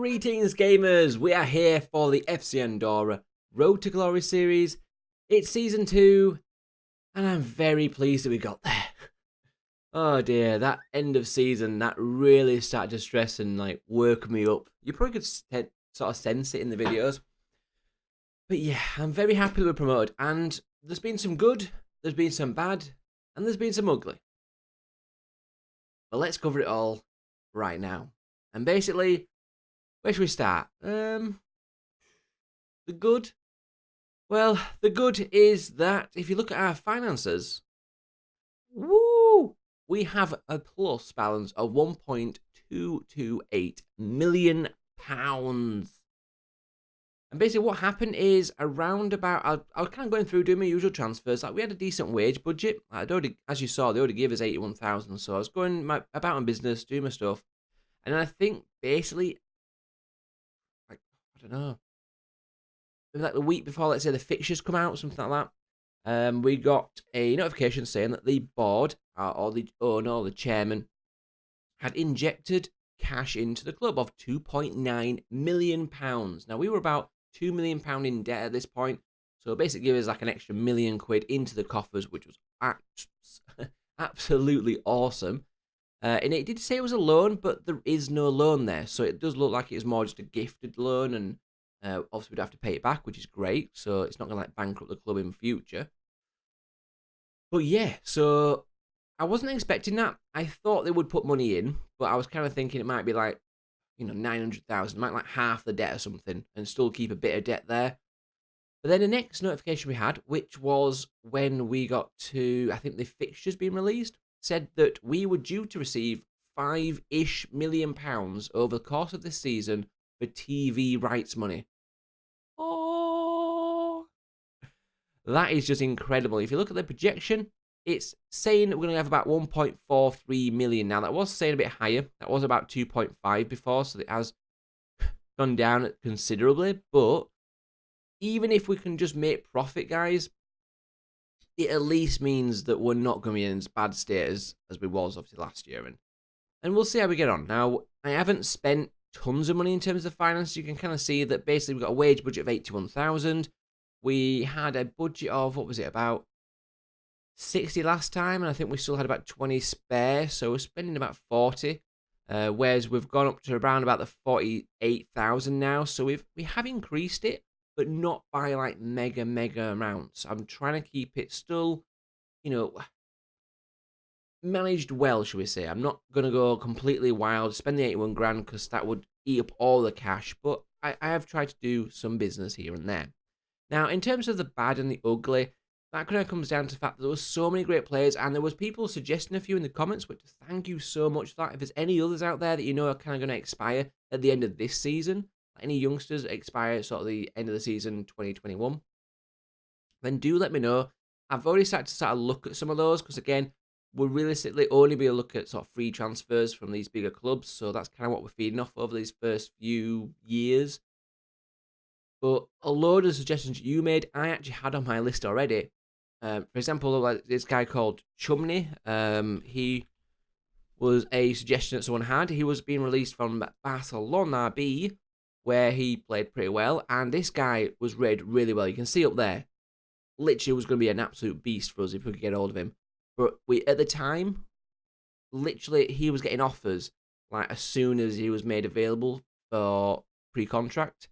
Greetings, gamers! We are here for the FC Andorra Road to Glory series. It's season 2, and I'm very pleased that we got there. Oh dear, that end of season, that really started to stress and work me up. You probably could sort of sense it in the videos. But yeah, I'm very happy that we're promoted, and there's been some good, there's been some bad, and there's been some ugly. But let's cover it all right now. And basically, where should we start? The good? Well, the good is that if you look at our finances, woo, we have a plus balance of £1.228 million. And basically what happened is around about, I was kind of going through doing my usual transfers. We had a decent wage budget. As you saw, they already gave us 81,000. So I was going about my business, doing my stuff. And I think basically, I don't know, maybe the week before, let's say the fixtures come out, something like that, we got a notification saying that the board, or the owner, or the chairman, had injected cash into the club of £2.9 million. Now, we were about £2 million in debt at this point, so basically give us an extra £1 million into the coffers, which was absolutely awesome. And it did say it was a loan, but there is no loan there. So it does look like it was more just a gifted loan, and obviously we'd have to pay it back, which is great. So it's not going to bankrupt the club in future. But yeah, so I wasn't expecting that. I thought they would put money in, but I was kind of thinking it might be 900,000, might half the debt or something, and still keep a bit of debt there. But then the next notification we had, which was when we got to, I think the fixtures being released, said that we were due to receive £5-ish million over the course of this season for TV rights money. Oh, that is just incredible. If you look at the projection, it's saying that we're going to have about 1.43 million now. That was saying a bit higher. That was about 2.5 before, so it has gone down considerably. But even if we can just make profit, guys, it at least means that we're not going to be in as bad state as we was obviously last year. And we'll see how we get on. Now, I haven't spent tons of money in terms of finance. You can kind of see that basically we've got a wage budget of 81,000. We had a budget of, what was it, about 60 last time, and I think we still had about 20 spare, so we're spending about 40. Whereas we've gone up to around about the 48,000 now, so we have increased it, but not by mega amounts. I'm trying to keep it still, managed well, shall we say. I'm not going to go completely wild, spend the 81 grand, because that would eat up all the cash, but I have tried to do some business here and there. Now, in terms of the bad and the ugly, that kind of comes down to the fact that there were so many great players, and there was people suggesting a few in the comments, which thank you so much for that. If there's any others out there that are kind of going to expire at the end of this season, any youngsters expire sort of the end of the season 2021, then do let me know. I've already started to start to look at some of those, because again, we'll realistically only be able to look at sort of free transfers from these bigger clubs, so that's kind of what we're feeding off over these first few years. But a load of suggestions you made, I actually had on my list already. For example, this guy called Chumney, he was a suggestion that someone had. He was being released from Barcelona B, where he played pretty well, and this guy was rated really well. You can see up there, literally was going to be an absolute beast for us if we could get hold of him. But at the time, literally, he was getting offers as soon as he was made available for pre-contract,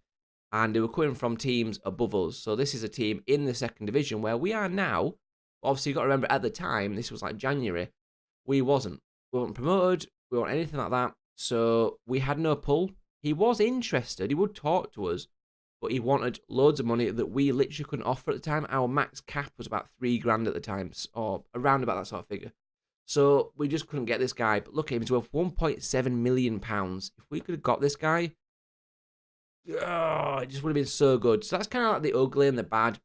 and they were coming from teams above us. So this is a team in the second division where we are now. Obviously, you've got to remember, at the time, this was January, we weren't promoted, we weren't anything like that, so we had no pull. He was interested, he would talk to us, but he wanted loads of money that we literally couldn't offer at the time. Our max cap was about 3 grand at the time, or around about that sort of figure. So we just couldn't get this guy. But look at him, he's worth £1.7 million. If we could have got this guy, it just would have been so good. So that's kind of the ugly and the bad.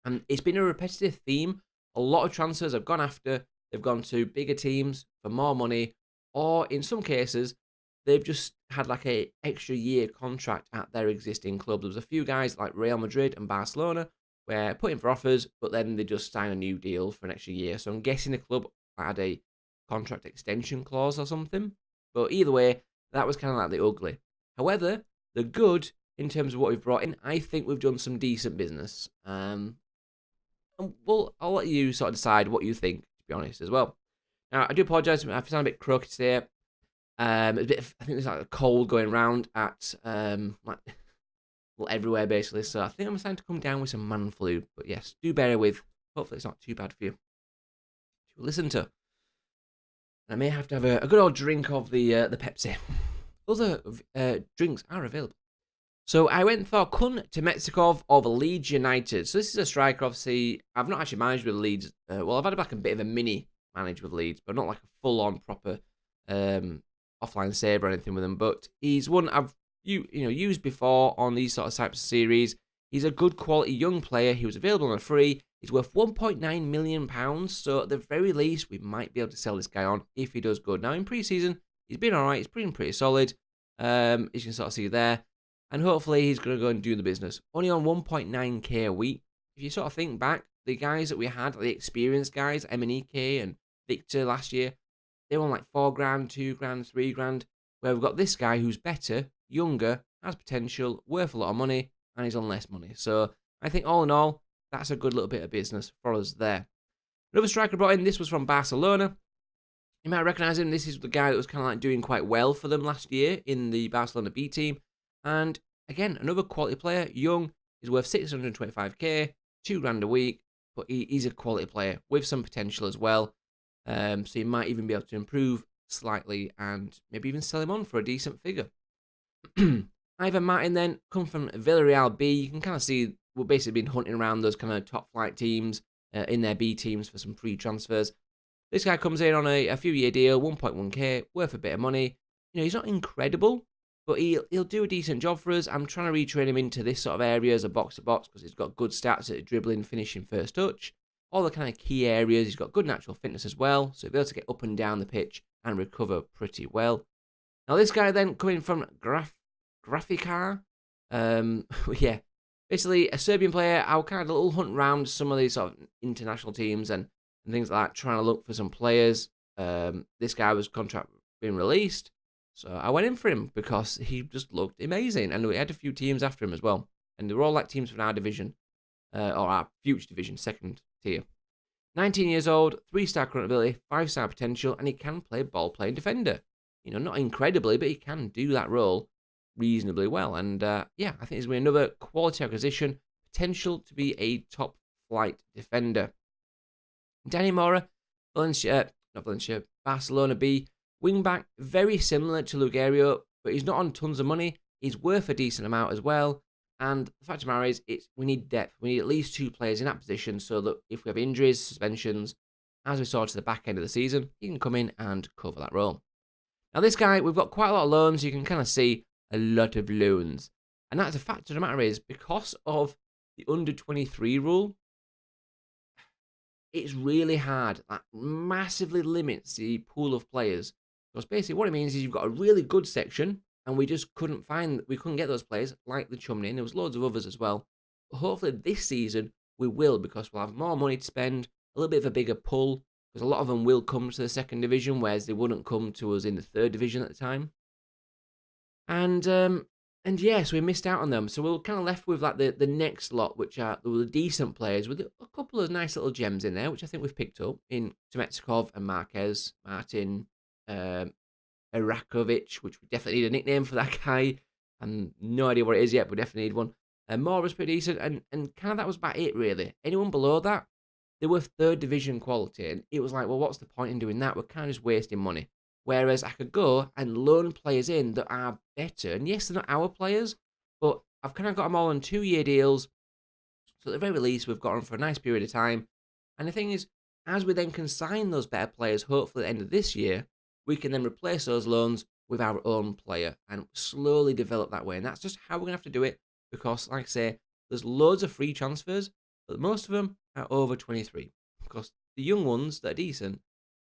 And it's been a repetitive theme. A lot of transfers have gone after, they've gone to bigger teams for more money, or in some cases, they've just had a extra year contract at their existing club. There was a few guys like Real Madrid and Barcelona where put in for offers, but then they just sign a new deal for an extra year. So I'm guessing the club had a contract extension clause or something. But either way, that was kind of the ugly. However, the good, in terms of what we've brought in, I think we've done some decent business. And I'll let you sort of decide what you think, to be honest, as well. Now, I do apologise if I sound a bit croaky today. I think there's like a cold going around at everywhere, basically. So I think I'm starting to come down with some man flu. But yes, do bear with. Hopefully it's not too bad for you to listen to. I may have to have a good old drink of the Pepsi. Other drinks are available. So I went for Kun Temetsikov of Leeds United. So this is a striker, obviously. I've not actually managed with Leeds. Well, I've had like a bit of a mini manage with Leeds, but not like a full-on proper offline save or anything with him. But he's one I've used before on these sort of types of series. He's a good quality young player. He was available on a free. He's worth £1.9 million. So at the very least, we might be able to sell this guy on if he does good. Now in pre-season, he's been alright. He's been pretty solid. As you can sort of see there. And hopefully he's going to go and do the business. Only on 1.9k a week. If you sort of think back, the guys that we had, the experienced guys, M&EK and Victor last year, they were on like £4,000, £2,000, £3,000. Where we've got this guy who's better, younger, has potential, worth a lot of money, and he's on less money. So I think all in all, that's a good little bit of business for us there. Another striker brought in, this was from Barcelona. You might recognise him. This is the guy that was kind of like doing quite well for them last year in the Barcelona B team. And again, another quality player, young, he's worth 625k, £2,000 a week, but he's a quality player with some potential as well. So you might even be able to improve slightly and maybe even sell him on for a decent figure. Ivan Martin then come from Villarreal B. You can kind of see we've basically been hunting around those kind of top flight teams in their B teams for some free transfers. This guy comes in on a few-year deal, 1.1k, worth a bit of money. He's not incredible, but he'll do a decent job for us. I'm trying to retrain him into this sort of area as a box-to-box because he's got good stats at dribbling, finishing, first touch. All the kind of key areas. He's got good natural fitness as well, so he'll be able to get up and down the pitch and recover pretty well. Now this guy then coming from Graficar. Yeah, basically a Serbian player. I'll kind of little hunt around some of these sort of international teams and things like that, trying to look for some players. This guy was contract being released, so I went in for him because he just looked amazing. And we had a few teams after him as well. And they were all like teams from our division, or our future division, second tier. 19 years old, 3-star current ability, 5-star potential, and he can play ball-playing defender. Not incredibly, but he can do that role reasonably well. And yeah, I think he's going to be another quality acquisition, potential to be a top-flight defender. Danny Mora, Barcelona B, wing-back, very similar to Lugario, but he's not on tons of money. He's worth a decent amount as well. And the fact of the matter is, we need depth. We need at least 2 players in that position so that if we have injuries, suspensions, as we saw to the back end of the season, he can come in and cover that role. Now this guy, we've got quite a lot of loans. You can kind of see a lot of loans. And that's the fact of the matter is, because of the under-23 rule, it's really hard. That massively limits the pool of players. Because basically what it means is you've got a really good section, and we just couldn't get those players like the Chumney, and there was loads of others as well. But hopefully this season we will, because we'll have more money to spend, a little bit of a bigger pull, because a lot of them will come to the second division, whereas they wouldn't come to us in the third division at the time. And yes, we missed out on them. So we're kind of left with like the next lot, which are the decent players with a couple of nice little gems in there, which I think we've picked up in Temetsikov and Marquez, Martin, Irakovic, which we definitely need a nickname for that guy. And no idea what it is yet, but we definitely need one. And Mora's pretty decent, and kind of that was about it, really. Anyone below that, they were third division quality, and it was like, well, what's the point in doing that? We're kind of just wasting money. Whereas I could go and loan players in that are better. And yes, they're not our players, but I've kind of got them all on 2-year deals. So at the very least, we've got them for a nice period of time. And the thing is, as we then can sign those better players, hopefully at the end of this year, we can then replace those loans with our own player and slowly develop that way. And that's just how we're going to have to do it. Because, like I say, there's loads of free transfers, but most of them are over 23. Because the young ones that are decent,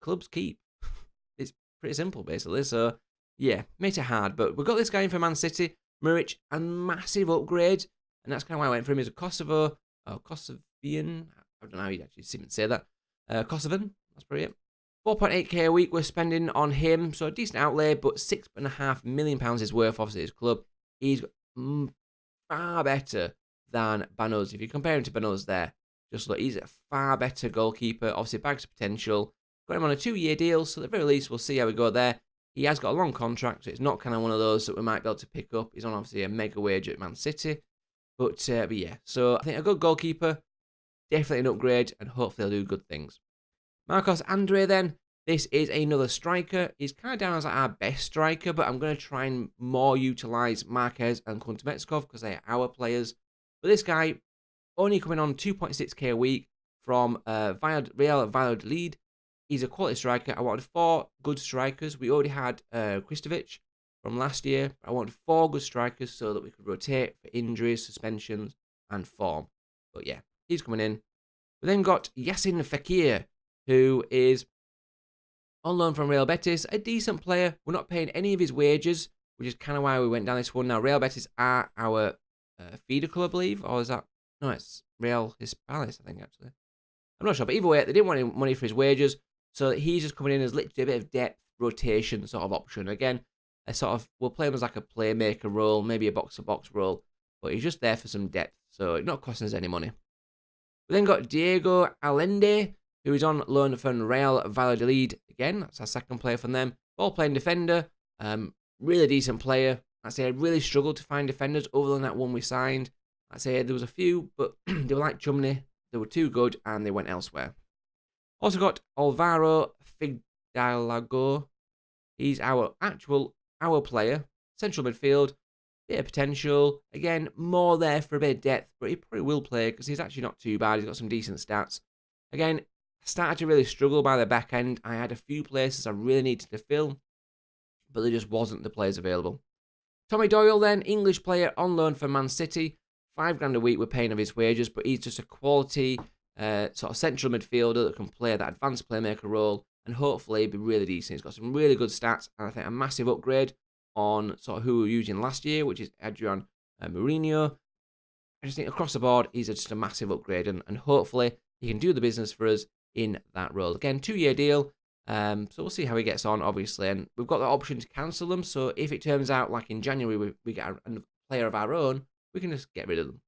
clubs keep. It's pretty simple, basically. So, yeah, makes it hard. But we've got this guy in for Man City, Muric, a massive upgrade. And that's kind of why I went for him. He's a Kosovian. I don't know how you'd actually even say that. Kosovan, that's probably it. 4.8k a week we're spending on him, so a decent outlay, but £6.5 million is worth, obviously, his club. He's far better than Banuz. If you compare him to Banuz there, just look, he's a far better goalkeeper, obviously bags potential. Got him on a 2-year deal, so at the very least, we'll see how we go there. He has got a long contract, so it's not kind of one of those that we might be able to pick up. He's on, obviously, a mega wage at Man City. But yeah, so I think a good goalkeeper, definitely an upgrade, and hopefully he'll do good things. Marcos Andre then, this is another striker. He's kind of down as our best striker, but I'm going to try and more utilise Marquez and Kuntamechkov because they are our players. But this guy, only coming on 2.6k a week from Real Valladolid. He's a quality striker. I wanted 4 good strikers. We already had Kristovic from last year. I wanted 4 good strikers so that we could rotate for injuries, suspensions, and form. But yeah, he's coming in. We then got Yassin Fekir, who is on loan from Real Betis, a decent player. We're not paying any of his wages, which is kind of why we went down this one. Now, Real Betis are our feeder club, I believe, or is that? No, it's Real Hispalis, I think, actually. I'm not sure, but either way, they didn't want any money for his wages, so he's just coming in as literally a bit of depth, rotation sort of option. Again, we'll play him as like a playmaker role, maybe a box-to-box role, but he's just there for some depth, so it's not costing us any money. We then got Diego Allende, who is on loan from Real Valladolid. Again, that's our second player from them. Ball-playing defender, really decent player. I'd say I really struggled to find defenders other than that one we signed. I'd say there was a few, but they were like Chumney. They were too good, and they went elsewhere. Also got Alvaro Fidalgo. He's our player. Central midfield, bit of potential. Again, more there for a bit of depth, but he probably will play because he's actually not too bad. He's got some decent stats. Again, I started to really struggle by the back end. I had a few places I really needed to fill, but there just wasn't the players available. Tommy Doyle then, English player on loan for Man City. £5,000 a week we're paying of his wages, but he's just a quality sort of central midfielder that can play that advanced playmaker role and hopefully be really decent. He's got some really good stats and I think a massive upgrade on sort of who we were using last year, which is Adrian Mourinho. I just think across the board, he's just a massive upgrade and hopefully he can do the business for us in that role. Again, 2-year deal, so we'll see how he gets on, obviously, and we've got the option to cancel them, so if it turns out like in January we get a player of our own, we can just get rid of them.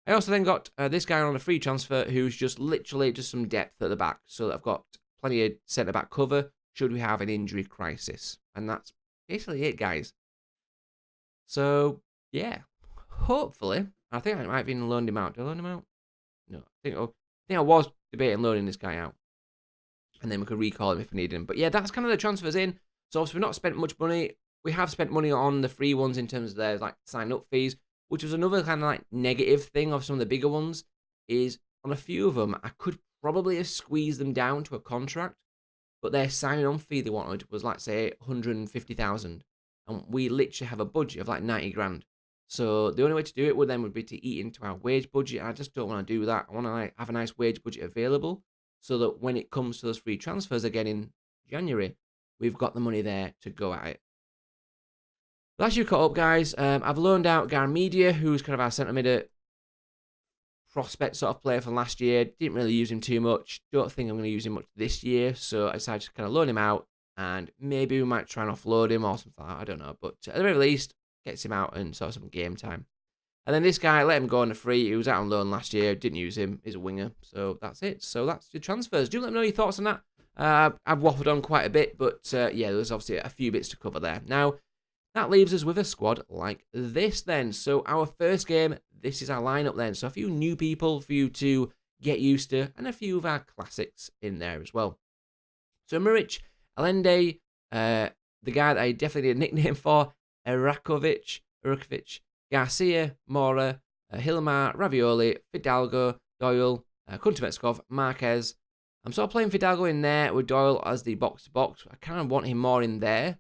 I also then got this guy on a free transfer who's just literally just some depth at the back, so that I've got plenty of centre-back cover should we have an injury crisis, and that's basically it, guys. So, yeah, hopefully, I think I might have even loaned him out. Did I loan him out? No, I think I was debating loaning this guy out. And then we could recall him if we needed him. But yeah, that's kind of the transfers in. So obviously we've not spent much money. We have spent money on the free ones in terms of their like sign-up fees, which was another kind of like negative thing of some of the bigger ones, is on a few of them, I could probably have squeezed them down to a contract, but their signing-on fee they wanted was like, say, 150,000. And we literally have a budget of like 90 grand. So the only way to do it would be to eat into our wage budget. I just don't want to do that. I want to like have a nice wage budget available so that when it comes to those free transfers again in January, we've got the money there to go at it. But as you caught up, guys, I've loaned out Garmedia, who's kind of our centre mid prospect sort of player from last year. Didn't really use him too much. Don't think I'm going to use him much this year. So I decided to kind of loan him out and maybe we might try and offload him or something like that. I don't know. But at the very least, gets him out and sort of some game time. And then this guy, let him go on a free. He was out on loan last year. Didn't use him. He's a winger. So that's it. So that's your transfers. Do let me know your thoughts on that. I've waffled on quite a bit. But yeah, there's obviously a few bits to cover there. Now, that leaves us with a squad like this then. So our first game, this is our lineup then. So a few new people for you to get used to. And a few of our classics in there as well. So Muric, Allende, the guy that I definitely need a nickname for, Irakovic, Garcia, Mora, Hilmar, Ravioli, Fidalgo, Doyle, Kuntamechkov, Marquez. I'm sort of playing Fidalgo in there with Doyle as the box-to-box. I kind of want him more in there.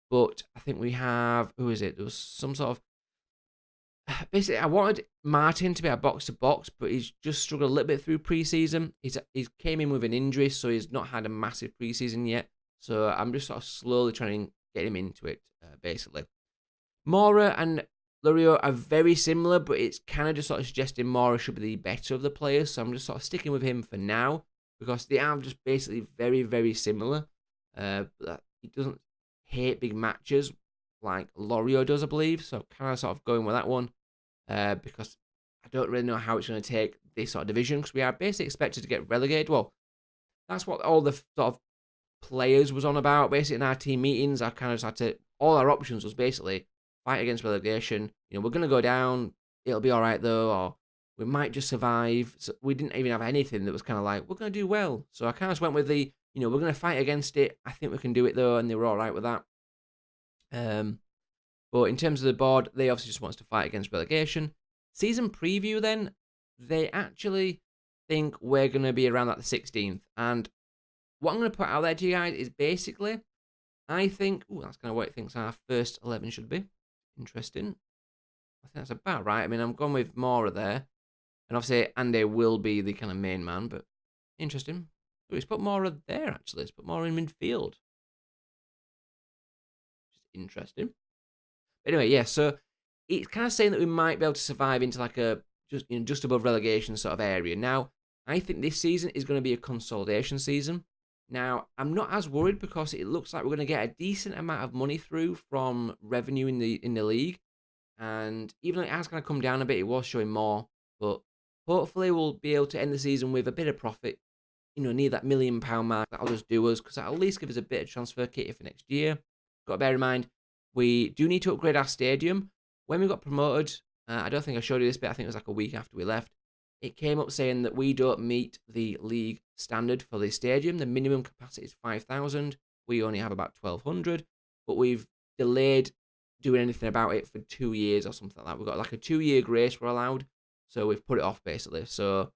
But I think we have, who is it? There was some sort of, basically I wanted Martin to be our box-to-box, but he's just struggled a little bit through pre-season. He's came in with an injury, so he's not had a massive pre-season yet. So I'm just sort of slowly trying to get him into it, basically. Mora and Lurio are very similar, but it's kind of just sort of suggesting Mora should be the better of the players, so I'm just sort of sticking with him for now. because they are just basically very, very similar. But he doesn't hate big matches like Lorio does, I believe. So kind of sort of going with that one because I don't really know how it's going to take this sort of division because we are basically expected to get relegated. Well, that's what all the sort of players was on about. Basically, in our team meetings, I kind of had to. All our options was basically fight against relegation. We're going to go down. It'll be all right though, or we might just survive. So we didn't even have anything that was kind of like we're going to do well. So I kind of went with the we're going to fight against it. I think we can do it though, and they were all right with that. But in terms of the board, they obviously just wants to fight against relegation. Season preview, then they actually think we're going to be around like the 16th, and what I'm going to put out there to you guys is basically, I think, that's kind of what it thinks our first 11 should be. Interesting. I think that's about right. I mean, I'm going with Mora there. And obviously, Andy will be the kind of main man, but interesting. Oh, he's put Mora there, actually. He's put Mora in midfield. Interesting. But anyway, yeah, so it's kind of saying that we might be able to survive into like a just above relegation sort of area. Now, I think this season is going to be a consolidation season. Now, I'm not as worried because it looks like we're going to get a decent amount of money through from revenue in the league. And even though it has kind of come down a bit, it was showing more. But hopefully we'll be able to end the season with a bit of profit, near that £1 million mark. That'll just do us because that'll at least give us a bit of transfer kit for next year. Got to bear in mind, we do need to upgrade our stadium. When we got promoted, I don't think I showed you this bit, I think it was like a week after we left. It came up saying that we don't meet the league standard for the stadium. The minimum capacity is 5,000. We only have about 1,200, but we've delayed doing anything about it for 2 years or something like that. We've got like a 2-year grace we're allowed, so we've put it off basically. So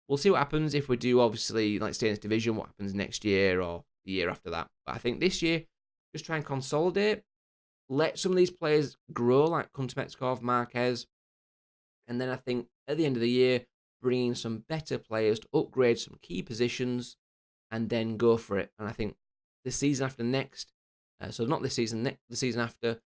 we'll see what happens if we do obviously like stay in this division, what happens next year or the year after that. But I think this year, just try and consolidate, let some of these players grow like Kuntemetkov, Marquez, and then I think at the end of the year, bring in some better players to upgrade some key positions and then go for it. And I think the season after next, so not this season, the season after,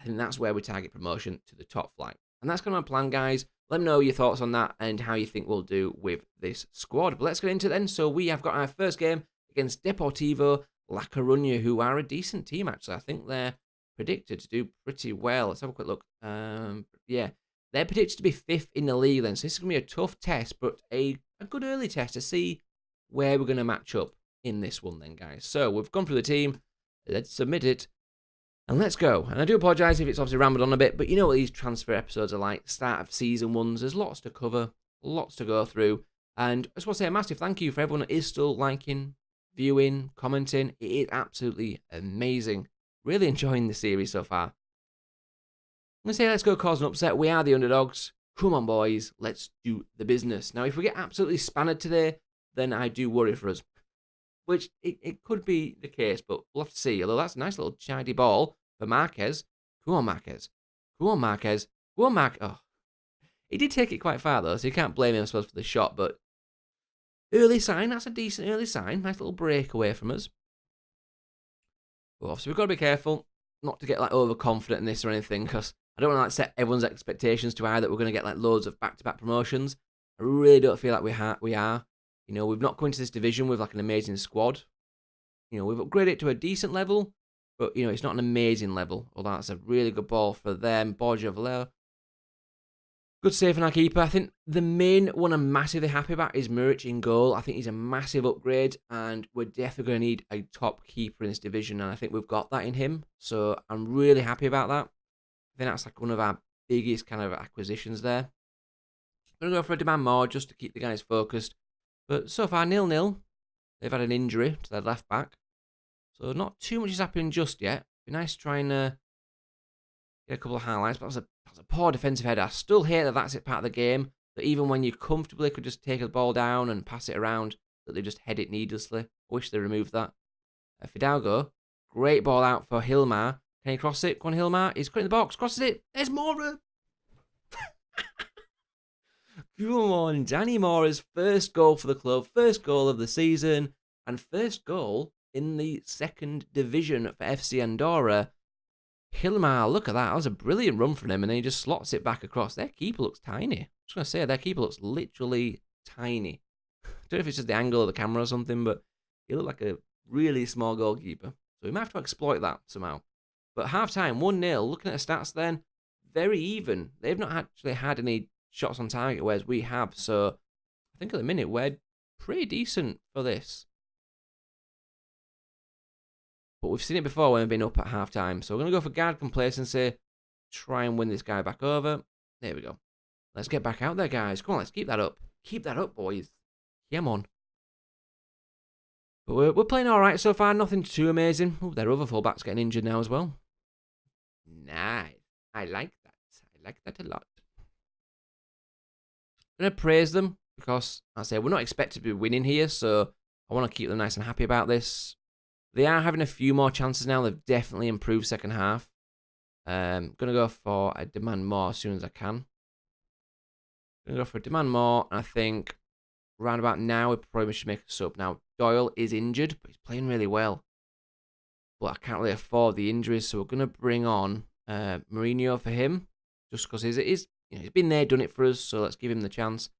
I think that's where we target promotion to the top flight. And that's kind of my plan, guys. Let me know your thoughts on that and how you think we'll do with this squad. But let's get into it then. So we have got our first game against Deportivo La Coruña, who are a decent team, actually. I think they're predicted to do pretty well. Let's have a quick look. Yeah. They're predicted to be 5th in the league then, so this is going to be a tough test, but a good early test to see where we're going to match up in this one then, guys. So we've gone through the team, let's submit it, and let's go. And I do apologise if it's obviously rambled on a bit, but you know what these transfer episodes are like, start of season ones, there's lots to cover, lots to go through, and I just want to say a massive thank you for everyone that is still liking, viewing, commenting. It is absolutely amazing. Really enjoying the series so far. I'm going to say let's go cause an upset. We are the underdogs. Come on, boys. Let's do the business. Now, if we get absolutely spanned today, then I do worry for us. Which, it could be the case, but we'll have to see. Although that's a nice little shiny ball for Marquez. Come on, Marquez. Come on, Marquez. Come on, Marquez. Oh. He did take it quite far, though, so you can't blame him, I suppose, for the shot. But early sign. That's a decent early sign. Nice little break away from us. Well, so we've got to be careful not to get like overconfident in this or anything, because I don't want to like set everyone's expectations too high that we're going to get like loads of back-to-back promotions. I really don't feel like we are. We've not come into this division with like an amazing squad. We've upgraded it to a decent level, but it's not an amazing level. Although that's a really good ball for them. Borja Valero. Good save from our keeper. I think the main one I'm massively happy about is Muric in goal. I think he's a massive upgrade, and we're definitely going to need a top keeper in this division, and I think we've got that in him. So I'm really happy about that. I think that's like one of our biggest kind of acquisitions there. I'm going to go for a demand more just to keep the guys focused. But so far, 0-0. They've had an injury to their left back. So not too much is happening just yet. Be nice to try and get a couple of highlights. But that was a poor defensive header. I still hate that that's it part of the game. That even when you comfortably could just take the ball down and pass it around, that they just head it needlessly. I wish they removed that. Fidalgo, great ball out for Hilmar. Can he cross it? Go on, Hilmar. He's cutting the box. Crosses it. There's Mora. Come on. Danny Mora's first goal for the club. First goal of the season. And first goal in the second division for FC Andorra. Hilmar, look at that. That was a brilliant run from him. And then he just slots it back across. Their keeper looks tiny. I was going to say, their keeper looks literally tiny. don't know if it's just the angle of the camera or something, but he looked like a really small goalkeeper. So we might have to exploit that somehow. But half-time, 1-0. Looking at the stats then, very even. They've not actually had any shots on target, whereas we have. So I think at the minute we're pretty decent for this. But we've seen it before when we've been up at half-time. So we're going to go for guard complacency. Try and win this guy back over. There we go. Let's get back out there, guys. Come on, let's keep that up. Keep that up, boys. Come on. But we're playing all right so far. Nothing too amazing. Oh, their other fullback's getting injured now as well. Nice. I like that. I like that a lot. I'm going to praise them because, I say, we're not expected to be winning here, so I want to keep them nice and happy about this. They are having a few more chances now. They've definitely improved second half. Going to go for a demand more as soon as I can. Going to go for a demand more, and I think around about now we probably should make a sub. Now, Doyle is injured, but he's playing really well. But I can't really afford the injuries, so we're going to bring on Mourinho for him, just because he's been there, done it for us, so let's give him the chance.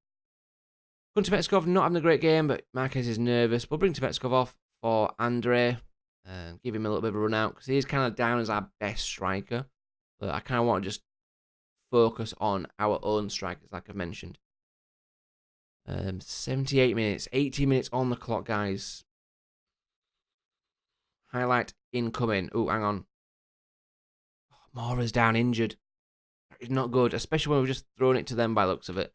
Gunter Petskov not having a great game, but Marquez is nervous. We'll bring Petskov off for Andre and give him a little bit of a run out, because he's kind of down as our best striker. But I kind of want to just focus on our own strikers, like I've mentioned. 78 minutes, 80 minutes on the clock, guys. Highlight incoming. Oh, hang on. Oh, Mora's down injured. That is not good, especially when we've just thrown it to them by the looks of it.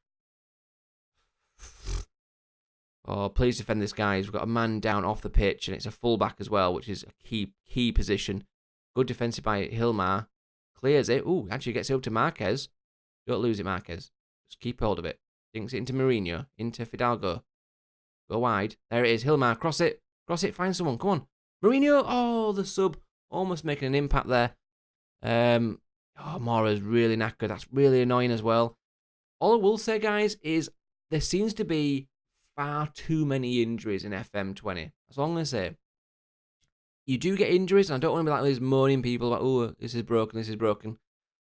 Oh, please defend this, guys. We've got a man down off the pitch, and it's a fullback as well, which is a key position. Good defensive by Hilmar. Clears it. Ooh, actually gets it up to Marquez. Don't lose it, Marquez. Just keep hold of it. Dinks it into Mourinho. Into Fidalgo. Go wide. There it is. Hilmar, cross it. Cross it. Find someone. Come on. Mourinho. Oh, the sub. Almost making an impact there. Oh, Mora's really knackered. That's really annoying as well. All I will say, guys, is there seems to be far too many injuries in FM20. That's all I'm going to say. You do get injuries, and I don't want to be like these moaning people about, oh, this is broken, this is broken.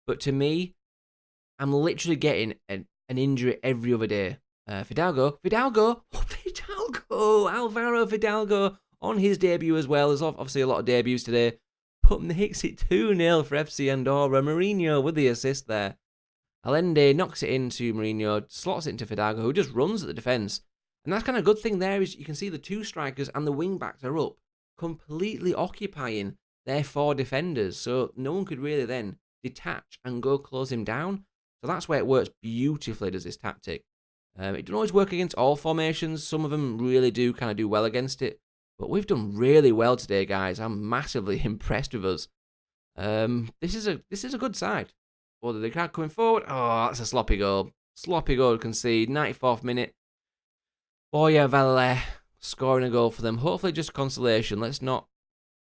But to me, I'm literally getting an injury every other day. Fidalgo, Alvaro Fidalgo on his debut as well. There's obviously a lot of debuts today. But makes it 2-0 for FC Andorra. Mourinho with the assist there. Allende knocks it into Mourinho, slots it into Fidalgo, who just runs at the defence. And that's kind of a good thing there is you can see the two strikers and the wing-backs are up, completely occupying their four defenders. So no one could really then detach and go close him down. So that's where it works beautifully, does this tactic. It doesn't always work against all formations. Some of them really do kind of do well against it. But we've done really well today, guys. I'm massively impressed with us. This is a good side. Or the crowd coming forward. Oh, that's a sloppy goal. Sloppy goal to concede. 94th minute. Boya Valle scoring a goal for them. Hopefully just consolation. Let's not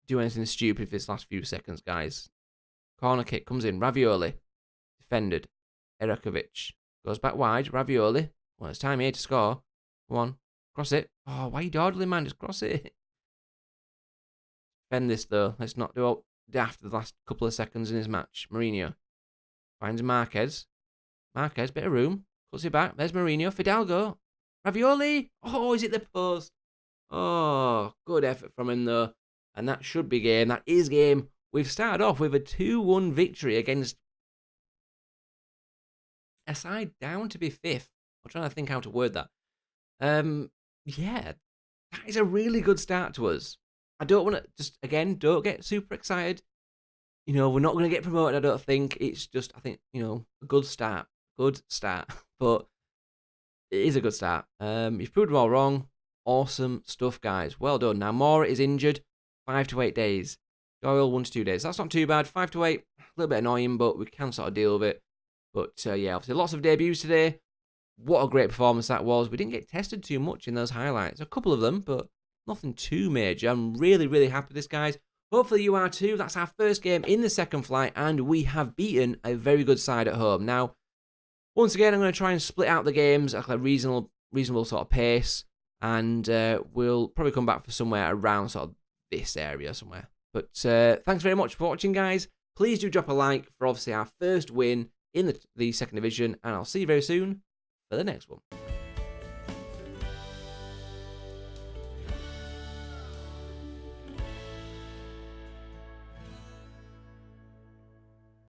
do anything stupid for this last few seconds, guys. Corner kick comes in. Ravioli. Defended. Erakovic. Goes back wide. Ravioli. Well, it's time here to score. Come on. Cross it. Oh, why are you dawdling, man? Just cross it. Defend this, though. Let's not do all daft the last couple of seconds in his match. Mourinho. Finds Marquez. Marquez, bit of room. Cuts it back. There's Mourinho. Fidalgo. Ravioli. Oh, is it the post? Oh, good effort from him, though. And that should be game. That is game. We've started off with a 2-1 victory against a side down to be 5th. I'm trying to think how to word that. Yeah, that is a really good start to us. I don't want to, just, again, don't get super excited. You know, we're not going to get promoted, I don't think. It's just, I think, you know, a good start. Good start. But it is a good start. You've proved them all wrong. Awesome stuff, guys. Well done. Now, Mora is injured. 5 to 8 days. Doyle, 1 to 2 days. That's not too bad. 5 to 8, a little bit annoying, but we can sort of deal with it. But, yeah, obviously lots of debuts today. What a great performance that was. We didn't get tested too much in those highlights. A couple of them, but nothing too major. I'm really, really happy with this, guys. Hopefully you are too. That's our first game in the second flight, and we have beaten a very good side at home. Now, once again, I'm going to try and split out the games at a reasonable sort of pace, and we'll probably come back for somewhere around sort of this area somewhere. But thanks very much for watching, guys. Please do drop a like for obviously our first win in the second division, and I'll see you very soon for the next one.